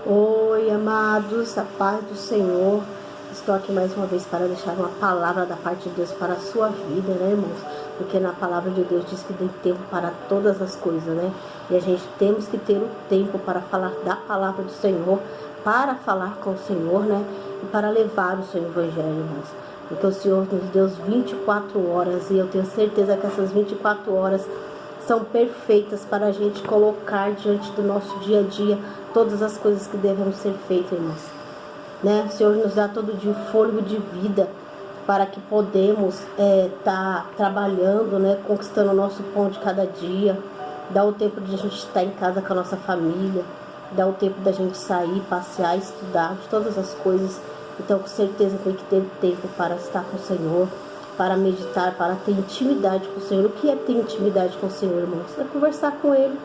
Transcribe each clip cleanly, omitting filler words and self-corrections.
Oi, amados, a paz do Senhor. Estou aqui mais uma vez para deixar uma palavra da parte de Deus para a sua vida, né, irmãos? Porque na palavra de Deus diz que tem tempo para todas as coisas, né? E a gente temos que ter o tempo para falar da palavra do Senhor, para falar com o Senhor, né? E para levar o seu evangelho, irmãos. Porque o Senhor nos deu 24 horas e eu tenho certeza que essas 24 horas são perfeitas para a gente colocar diante do nosso dia a dia todas as coisas que devemos ser feitas, irmãos. Né? O Senhor nos dá todo dia o fôlego de vida para que podemos estar trabalhando, né? Conquistando o nosso pão de cada dia. Dá o tempo de a gente estar em casa com a nossa família. Dá o tempo da gente sair, passear, estudar, de todas as coisas. Então, com certeza, tem que ter tempo para estar com o Senhor, para meditar, para ter intimidade com o Senhor. O que é ter intimidade com o Senhor, irmãos? É conversar com Ele.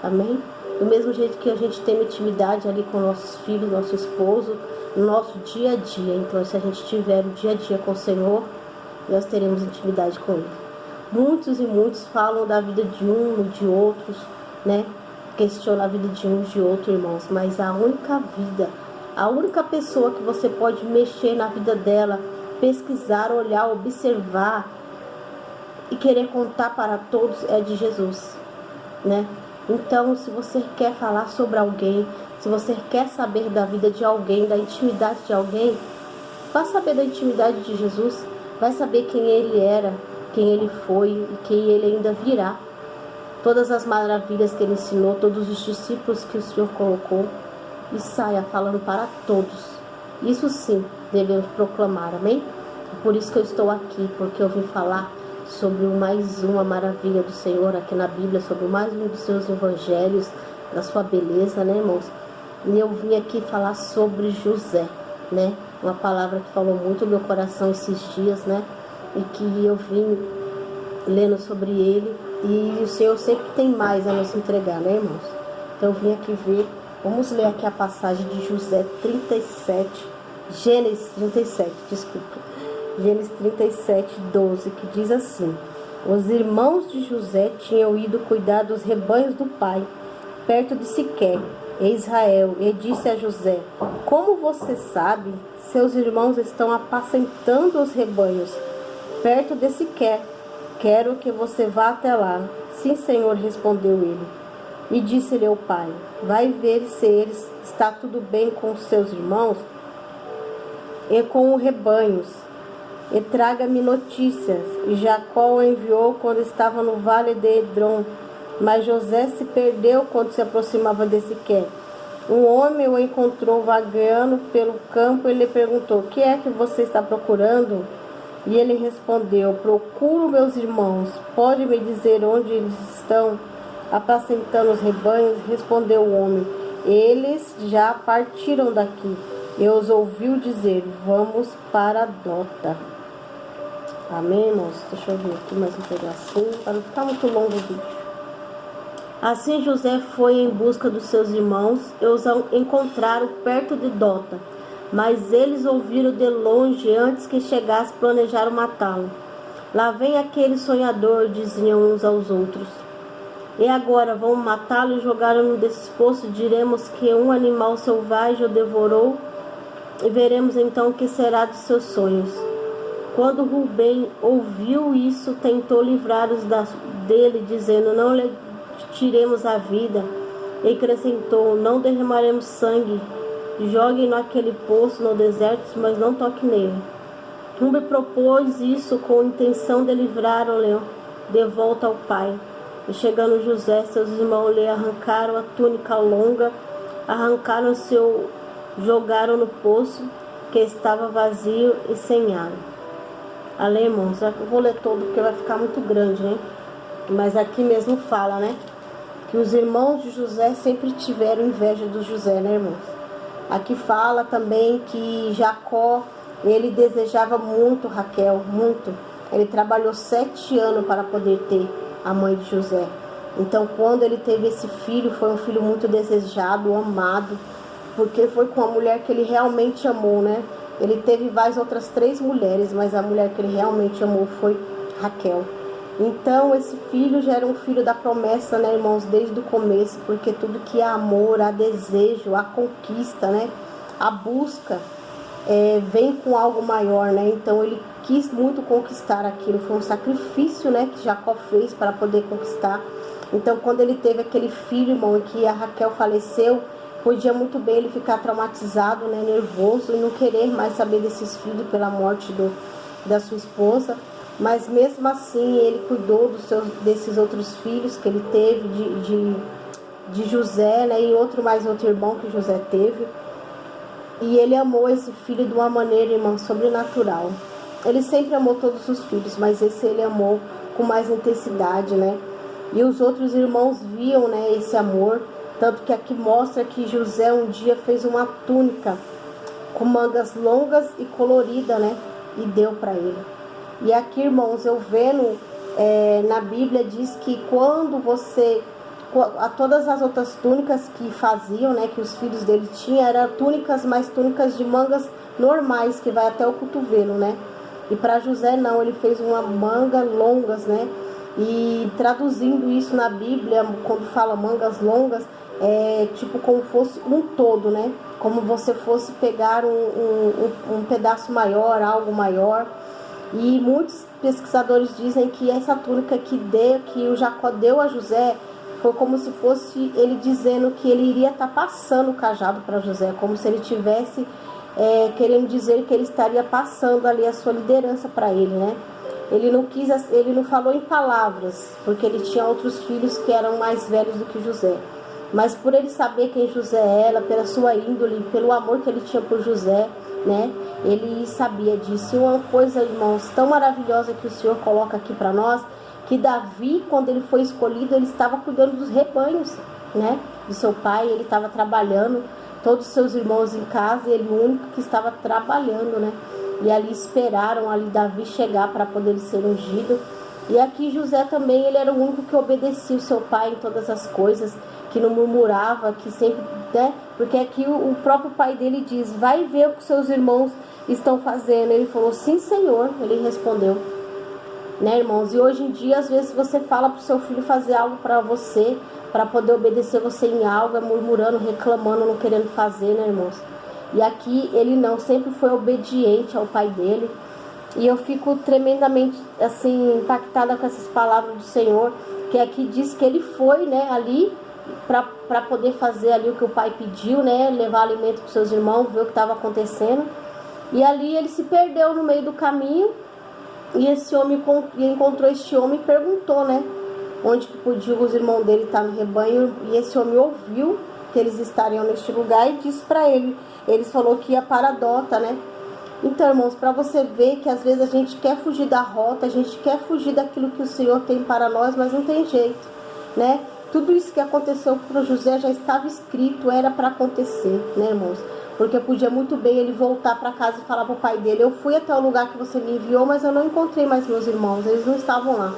Amém? Do mesmo jeito que a gente tem intimidade ali com nossos filhos, nosso esposo, no nosso dia a dia. Então, se a gente tiver o dia a dia com o Senhor, nós teremos intimidade com Ele. Muitos e muitos falam da vida de um, de outros, né? Questionam a vida de um, de outro, irmãos. Mas a única pessoa que você pode mexer na vida dela, pesquisar, olhar, observar e querer contar para todos é de Jesus, né? Então, se você quer falar sobre alguém, se você quer saber da vida de alguém, da intimidade de alguém, vá saber da intimidade de Jesus, vai saber quem ele era, quem ele foi e quem ele ainda virá. Todas as maravilhas que ele ensinou, todos os discípulos que o Senhor colocou, e saia falando para todos. Isso sim, devemos proclamar, amém? Por isso que eu estou aqui, porque eu vim falar sobre mais uma maravilha do Senhor aqui na Bíblia, sobre mais um dos seus evangelhos, da sua beleza, né, irmãos? E eu vim aqui falar sobre José, né? Uma palavra que falou muito no meu coração esses dias, né? E que eu vim lendo sobre ele, e o Senhor sempre tem mais a nos entregar, né, irmãos? Então eu vim aqui ver, vamos ler aqui a passagem de José 37, Gênesis 37, desculpa. Gênesis 37, 12, que diz assim: os irmãos de José tinham ido cuidar dos rebanhos do pai, perto de Siquém, em Israel, e disse a José: como você sabe, seus irmãos estão apacentando os rebanhos, perto de Siquém. Quero que você vá até lá. Sim, Senhor, respondeu ele. E disse-lhe o pai: vai ver se eles está tudo bem com os seus irmãos e com os rebanhos, e traga-me notícias. E Jacó o enviou quando estava no vale de Edrom, mas José se perdeu quando se aproximava de Siquém. Um homem o encontrou vagando pelo campo e lhe perguntou: o que é que você está procurando? E ele respondeu: procuro meus irmãos. Pode me dizer onde eles estão apacentando os rebanhos? Respondeu o homem: eles já partiram daqui. E os ouviu dizer: vamos para Dota. Amém, irmãos? Deixa eu ver aqui mais um pedacinho, para não ficar muito longo o vídeo. Assim José foi em busca dos seus irmãos e os encontraram perto de Dota. Mas eles ouviram de longe, antes que chegasse, planejaram matá-lo. Lá vem aquele sonhador, diziam uns aos outros. E agora vamos matá-lo e jogá-lo no despoço. Diremos que um animal selvagem o devorou e veremos então o que será dos seus sonhos. Quando Rubem ouviu isso, tentou livrar-os dele, dizendo: não lhe tiremos a vida. E acrescentou: não derramaremos sangue. Jogue naquele poço no deserto, mas não toque nele. Rubem propôs isso com a intenção de livrá-lo de volta ao pai. E chegando José, seus irmãos lhe arrancaram a túnica longa, jogaram no poço, que estava vazio e sem água. Além, irmãos, eu vou ler todo porque vai ficar muito grande, né? Mas aqui mesmo fala, né? Que os irmãos de José sempre tiveram inveja do José, né, irmãos? Aqui fala também que Jacó, ele desejava muito Raquel, muito. Ele trabalhou 7 anos para poder ter a mãe de José. Então, quando ele teve esse filho, foi um filho muito desejado, amado, porque foi com a mulher que ele realmente amou, né? Ele teve várias outras 3 mulheres, mas a mulher que ele realmente amou foi Raquel. Então esse filho já era um filho da promessa, né, irmãos, desde o começo, porque tudo que é amor, há desejo, há conquista, né, a busca, vem com algo maior, né? Então ele quis muito conquistar aquilo, foi um sacrifício, né, que Jacó fez para poder conquistar. Então quando ele teve aquele filho, irmão, que a Raquel faleceu, podia muito bem ele ficar traumatizado, né, nervoso, e não querer mais saber desses filhos pela morte da sua esposa. Mas mesmo assim ele cuidou desses outros filhos que ele teve, de José, né, e mais outro irmão que José teve. E ele amou esse filho de uma maneira, irmão, sobrenatural. Ele sempre amou todos os filhos, mas esse ele amou com mais intensidade, né? E os outros irmãos viam, né, esse amor. Tanto que aqui mostra que José um dia fez uma túnica com mangas longas e colorida, né? E deu para ele. E aqui, irmãos, eu vendo na Bíblia diz que quando a todas as outras túnicas que faziam, né, que os filhos dele tinham, eram túnicas, mas túnicas de mangas normais, que vai até o cotovelo, né? E para José não, ele fez uma manga longas, né? E traduzindo isso na Bíblia, quando fala mangas longas, é tipo como fosse um todo, né? Como você fosse pegar um pedaço maior, algo maior. E muitos pesquisadores dizem que essa túnica que o Jacó deu a José foi como se fosse ele dizendo que ele iria estar passando o cajado para José, como se ele tivesse querendo dizer que ele estaria passando ali a sua liderança para ele, né? Ele não falou em palavras, porque ele tinha outros filhos que eram mais velhos do que José. Mas por ele saber quem José era, pela sua índole, pelo amor que ele tinha por José, né? Ele sabia disso. E uma coisa, irmãos, tão maravilhosa que o Senhor coloca aqui para nós, que Davi, quando ele foi escolhido, ele estava cuidando dos rebanhos, né, do seu pai. Ele estava trabalhando, todos os seus irmãos em casa, e ele o único que estava trabalhando, né? E ali esperaram ali Davi chegar para poder ser ungido. E aqui José também, ele era o único que obedecia o seu pai em todas as coisas, que não murmurava, que sempre, né? Porque aqui o próprio pai dele diz: vai ver o que seus irmãos estão fazendo. Ele falou: sim, Senhor. Ele respondeu, né, irmãos? E hoje em dia, às vezes você fala para o seu filho fazer algo para você, para poder obedecer você em algo, murmurando, reclamando, não querendo fazer, né, irmãos? E aqui ele não, sempre foi obediente ao pai dele. E eu fico tremendamente assim impactada com essas palavras do Senhor, que aqui diz que ele foi, né, ali para poder fazer ali o que o pai pediu, né, levar alimento para os seus irmãos, ver o que estava acontecendo. E ali ele se perdeu no meio do caminho, e esse homem encontrou este homem e perguntou, né, onde que podiam os irmãos dele estar no rebanho. E esse homem ouviu que eles estariam neste lugar e disse para eles falou que ia para Dota, né? Então, irmãos, para você ver que às vezes a gente quer fugir da rota, a gente quer fugir daquilo que o Senhor tem para nós, mas não tem jeito, né? Tudo isso que aconteceu para José já estava escrito, era para acontecer, né, irmãos? Porque podia muito bem ele voltar para casa e falar para o pai dele: eu fui até o lugar que você me enviou, mas eu não encontrei mais meus irmãos, eles não estavam lá.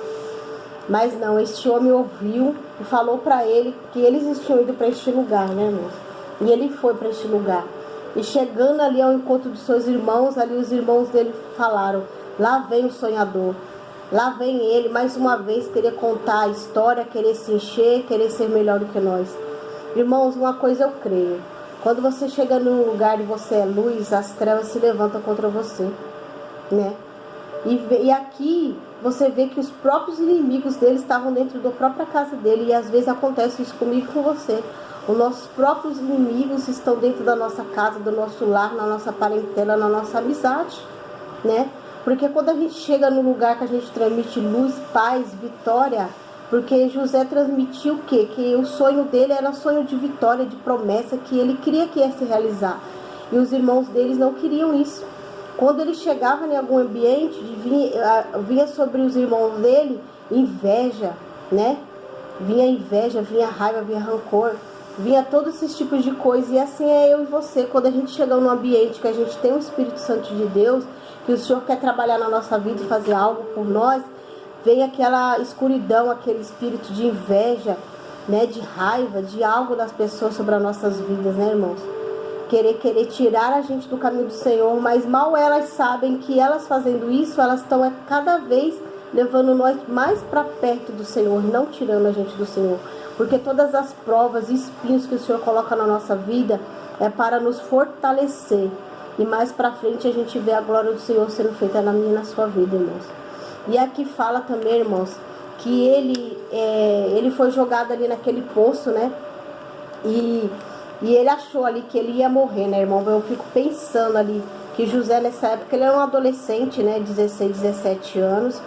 Mas não, este homem ouviu e falou para ele que eles tinham ido para este lugar, né, irmãos? E ele foi para este lugar. E chegando ali ao encontro dos seus irmãos, ali os irmãos dele falaram: lá vem o sonhador, lá vem ele, mais uma vez querer contar a história, querer se encher, querer ser melhor do que nós. Irmãos, uma coisa eu creio: quando você chega num lugar e você é luz, as trevas se levantam contra você, né? E aqui você vê que os próprios inimigos dele estavam dentro da própria casa dele. E às vezes acontece isso comigo e com você. Os nossos próprios inimigos estão dentro da nossa casa, do nosso lar, na nossa parentela, na nossa amizade, né? Porque quando a gente chega no lugar que a gente transmite luz, paz, vitória, porque José transmitiu o quê? Que o sonho dele era sonho de vitória, de promessa, que ele queria que ia se realizar. E os irmãos deles não queriam isso. Quando ele chegava em algum ambiente, vinha sobre os irmãos dele inveja, né? Vinha inveja, vinha raiva, vinha rancor, vinha todos esses tipos de coisas. E assim é eu e você. Quando a gente chega num ambiente que a gente tem o Espírito Santo de Deus, que o Senhor quer trabalhar na nossa vida e fazer algo por nós, vem aquela escuridão, aquele espírito de inveja, né? De raiva, de algo das pessoas sobre as nossas vidas, né, irmãos? Querer tirar a gente do caminho do Senhor, mas mal elas sabem que elas fazendo isso, elas estão cada vez levando nós mais para perto do Senhor, não tirando a gente do Senhor. Porque todas as provas e espinhos que o Senhor coloca na nossa vida é para nos fortalecer. E mais para frente a gente vê a glória do Senhor sendo feita na minha e na sua vida, irmãos. E aqui fala também, irmãos, que ele foi jogado ali naquele poço, né? E ele achou ali que ele ia morrer, né, irmão? Eu fico pensando ali que José nessa época, ele era um adolescente, né? 16, 17 anos.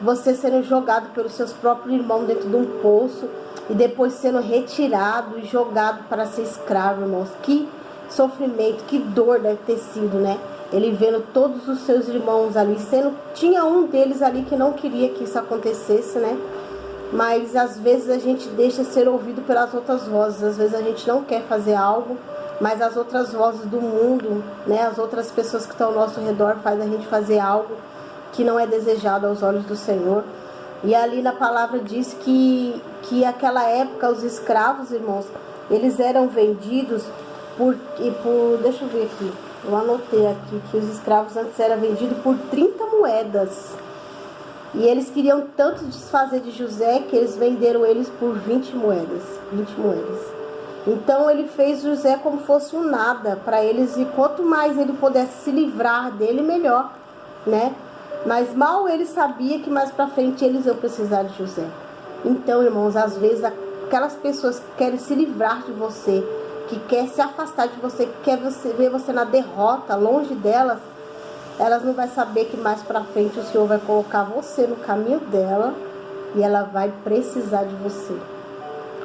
Você sendo jogado pelos seus próprios irmãos dentro de um poço e depois sendo retirado e jogado para ser escravo, irmãos. Que sofrimento, que dor deve ter sido, né? Ele vendo todos os seus irmãos ali, tinha um deles ali que não queria que isso acontecesse, né? Mas às vezes a gente deixa ser ouvido pelas outras vozes. Às vezes a gente não quer fazer algo, mas as outras vozes do mundo, né? As outras pessoas que estão ao nosso redor fazem a gente fazer algo que não é desejado aos olhos do Senhor. E ali na palavra diz que naquela época os escravos, irmãos, eles eram vendidos deixa eu ver aqui, eu anotei aqui que os escravos antes eram vendidos por 30 moedas. E eles queriam tanto desfazer de José que eles venderam eles por 20 moedas. 20 moedas. Então ele fez José como fosse um nada para eles, e quanto mais ele pudesse se livrar dele, melhor, né? Mas mal ele sabia que mais para frente eles iam precisar de José. Então, irmãos, às vezes aquelas pessoas que querem se livrar de você, que quer se afastar de você, que quer ver você na derrota, longe delas, elas não vai saber que mais pra frente o Senhor vai colocar você no caminho dela e ela vai precisar de você.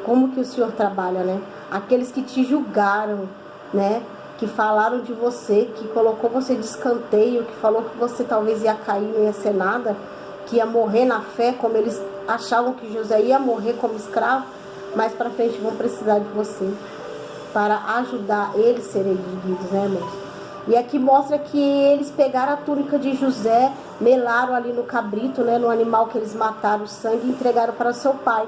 Como que o Senhor trabalha, né? Aqueles que te julgaram, né? Que falaram de você, que colocou você de escanteio, que falou que você talvez ia cair, não ia ser nada, que ia morrer na fé, como eles achavam que José ia morrer como escravo, mais pra frente vão precisar de você para ajudar eles a serem erguidos, né, irmãos? E aqui mostra que eles pegaram a túnica de José, melaram ali no cabrito, né, no animal que eles mataram, o sangue, e entregaram para o seu pai.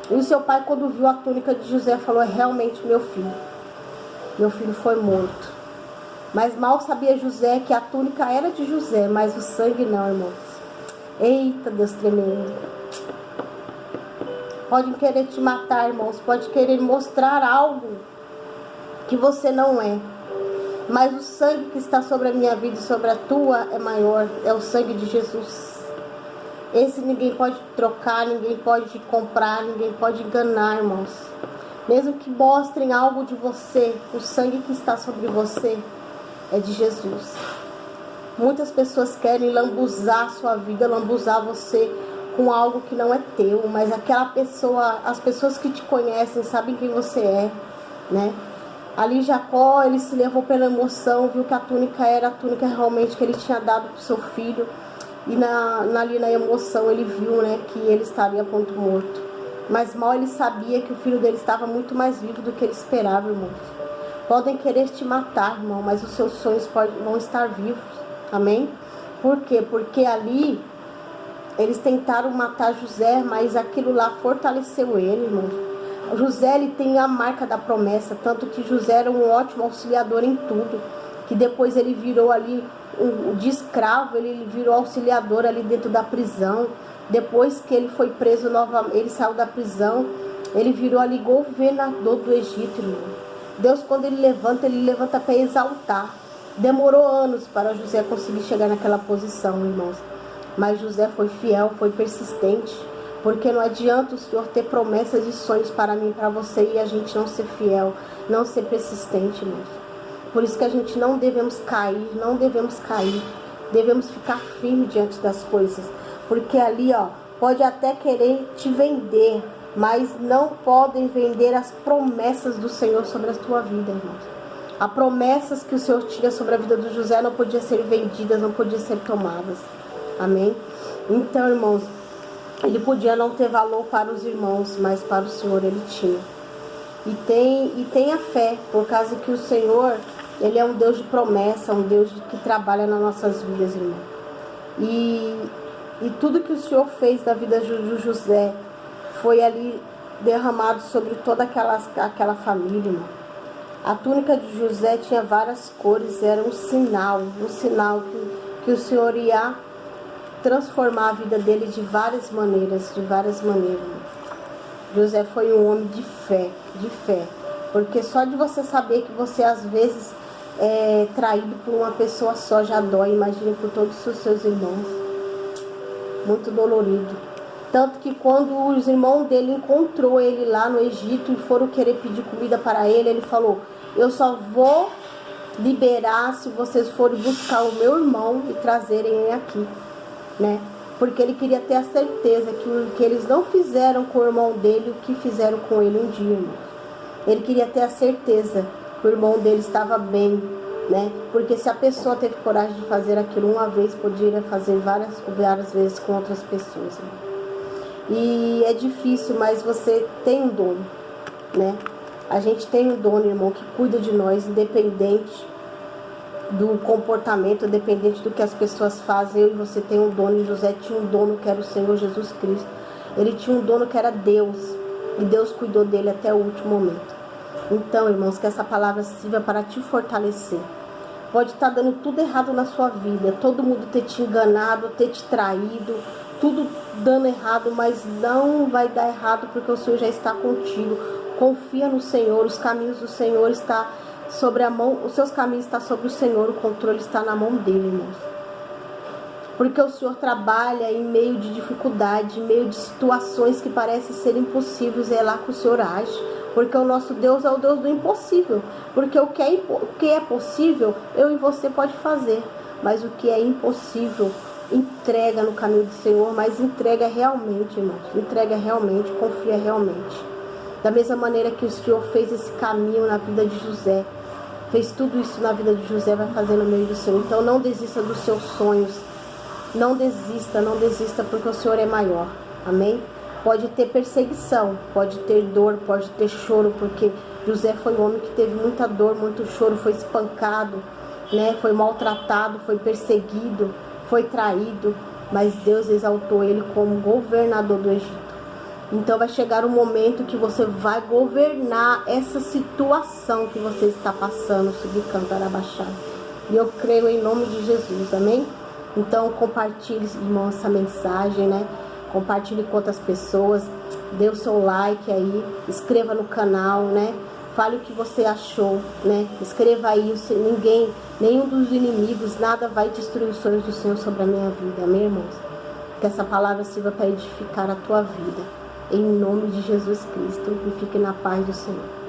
E o seu pai, quando viu a túnica de José, falou: é realmente meu filho foi morto. Mas mal sabia José que a túnica era de José, mas o sangue não, irmãos. Eita, Deus tremendo. Podem querer te matar, irmãos, pode querer mostrar algo que você não é. Mas o sangue que está sobre a minha vida e sobre a tua é maior, é o sangue de Jesus. Esse ninguém pode trocar, ninguém pode comprar, ninguém pode enganar, irmãos. Mesmo que mostrem algo de você, o sangue que está sobre você é de Jesus. Muitas pessoas querem lambuzar a sua vida, lambuzar você com algo que não é teu, mas aquela pessoa, as pessoas que te conhecem sabem quem você é, né? Ali Jacó, ele se levou pela emoção, viu que a túnica era a túnica realmente que ele tinha dado para o seu filho. E ali na emoção ele viu, né, que ele estaria a ponto morto. Mas mal ele sabia que o filho dele estava muito mais vivo do que ele esperava, irmãos. Podem querer te matar, irmão, mas os seus sonhos vão estar vivos. Amém? Por quê? Porque ali eles tentaram matar José, mas aquilo lá fortaleceu ele, irmão. José, ele tem a marca da promessa, tanto que José era um ótimo auxiliador em tudo, que depois ele virou ali de escravo, ele virou auxiliador ali dentro da prisão. Depois que ele foi preso novamente, ele saiu da prisão, ele virou ali governador do Egito, irmão. Deus, quando ele levanta para exaltar. Demorou anos para José conseguir chegar naquela posição, irmãos. Mas José foi fiel, foi persistente. Porque não adianta o Senhor ter promessas e sonhos para mim e para você e a gente não ser fiel, não ser persistente, irmãos. Por isso que a gente não devemos cair, devemos ficar firme diante das coisas. Porque ali, ó, pode até querer te vender, mas não podem vender as promessas do Senhor sobre a tua vida, irmãos. As promessas que o Senhor tinha sobre a vida do José não podiam ser vendidas, não podiam ser tomadas. Amém? Então, irmãos, ele podia não ter valor para os irmãos, mas para o Senhor ele tinha. E tenha fé, por causa que o Senhor, ele é um Deus de promessa, um Deus que trabalha nas nossas vidas, irmão. E tudo que o Senhor fez da vida de José foi ali derramado sobre toda aquela família, irmão. A túnica de José tinha várias cores, era um sinal que o Senhor ia transformar a vida dele de várias maneiras, José foi um homem de fé, porque só de você saber que você às vezes é traído por uma pessoa só já dói, imagine por todos os seus irmãos, muito dolorido. Tanto que quando os irmãos dele encontrou ele lá no Egito e foram querer pedir comida para ele, ele falou: eu só vou liberar se vocês forem buscar o meu irmão e trazerem ele aqui, né? Porque ele queria ter a certeza que eles não fizeram com o irmão dele o que fizeram com ele um dia, irmão. Ele queria ter a certeza que o irmão dele estava bem, né? Porque se a pessoa teve coragem de fazer aquilo uma vez, poderia fazer várias vezes com outras pessoas, irmão. E é difícil, mas você tem um dono, né? A gente tem um dono, irmão, que cuida de nós, independente do comportamento, independente do que as pessoas fazem. Eu e você tem um dono, e José tinha um dono que era o Senhor Jesus Cristo. Ele tinha um dono que era Deus, e Deus cuidou dele até o último momento. Então, irmãos, que essa palavra sirva para te fortalecer. Pode estar dando tudo errado na sua vida, todo mundo ter te enganado, ter te traído, tudo dando errado, mas não vai dar errado porque o Senhor já está contigo. Confia no Senhor, os caminhos do Senhor estão sobre a mão, os seus caminhos estão sobre o Senhor, o controle está na mão dele, irmãos. Porque o Senhor trabalha em meio de dificuldade, em meio de situações que parecem ser impossíveis, é lá que o Senhor age. Porque o nosso Deus é o Deus do impossível. Porque o que é possível, eu e você pode fazer. Mas o que é impossível, entrega no caminho do Senhor, mas entrega realmente, irmãos. Entrega realmente, confia realmente. Da mesma maneira que o Senhor fez esse caminho na vida de José, fez tudo isso na vida de José, vai fazer no meio do Senhor. Então não desista dos seus sonhos. Não desista, porque o Senhor é maior. Amém? Pode ter perseguição, pode ter dor, pode ter choro, porque José foi um homem que teve muita dor, muito choro, foi espancado, né? Foi maltratado, foi perseguido, foi traído, mas Deus exaltou ele como governador do Egito. Então vai chegar um momento que você vai governar essa situação que você está passando, subir, cantar, abaixar. E eu creio em nome de Jesus, amém? Então compartilhe, irmão, essa mensagem, né? Compartilhe com outras pessoas, dê o seu like aí, inscreva no canal, né? Fale o que você achou, né? Escreva aí, nenhum dos inimigos, nada vai destruir os sonhos do Senhor sobre a minha vida, amém, irmãos? Que essa palavra sirva para edificar a tua vida, em nome de Jesus Cristo, e fique na paz do Senhor.